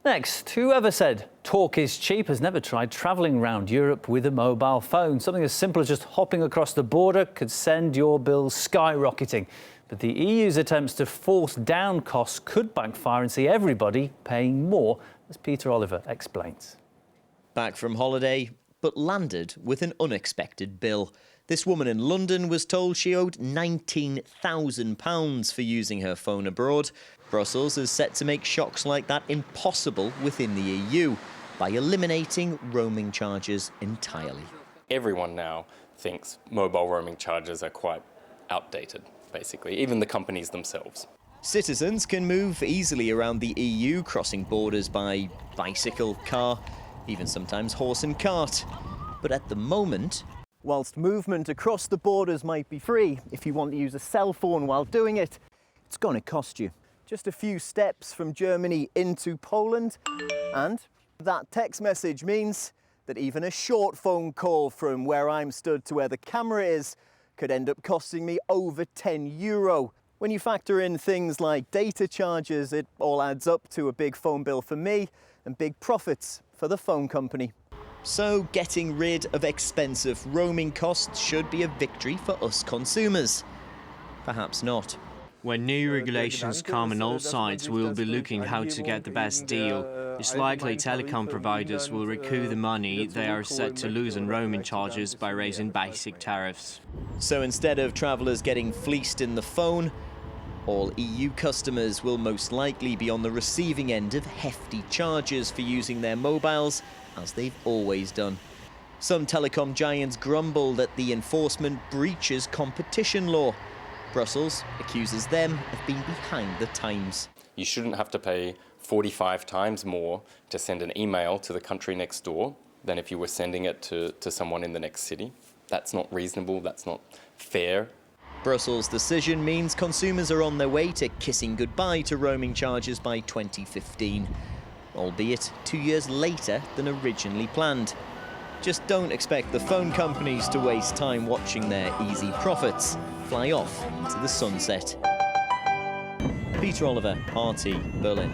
Next, whoever said talk is cheap has never tried travelling around Europe with a mobile phone. Something as simple as just hopping across the border could send your bills skyrocketing. But the EU's attempts to force down costs could backfire and see everybody paying more, as Peter Oliver explains. Back from holiday, but landed with an unexpected bill. This woman in London was told she owed £19,000 for using her phone abroad. Brussels is set to make shocks like that impossible within the EU by eliminating roaming charges entirely. Everyone now thinks mobile roaming charges are quite outdated, basically, even the companies themselves. Citizens can move easily around the EU, crossing borders by bicycle, car, even sometimes horse and cart. But at the moment, whilst movement across the borders might be free, if you want to use a cell phone while doing it, it's going to cost you. Just a few steps from Germany into Poland, and that text message means that even a short phone call from where I'm stood to where the camera is could end up costing me over €10. When you factor in things like data charges, it all adds up to a big phone bill for me and big profits for the phone company. So getting rid of expensive roaming costs should be a victory for us consumers. Perhaps not. When new regulations come on all sides, we'll be looking how to get the best deal. It's likely telecom providers will recoup the money they are set to lose on roaming charges by raising basic tariffs. So instead of travellers getting fleeced in the phone, all EU customers will most likely be on the receiving end of hefty charges for using their mobiles, as they've always done. Some telecom giants grumble that the enforcement breaches competition law. Brussels accuses them of being behind the times. You shouldn't have to pay 45 times more to send an email to the country next door than if you were sending it to someone in the next city. That's not reasonable, that's not fair. Brussels' decision means consumers are on their way to kissing goodbye to roaming charges by 2015, albeit 2 years later than originally planned. Just don't expect the phone companies to waste time watching their easy profits fly off into the sunset. Peter Oliver, RT, Berlin.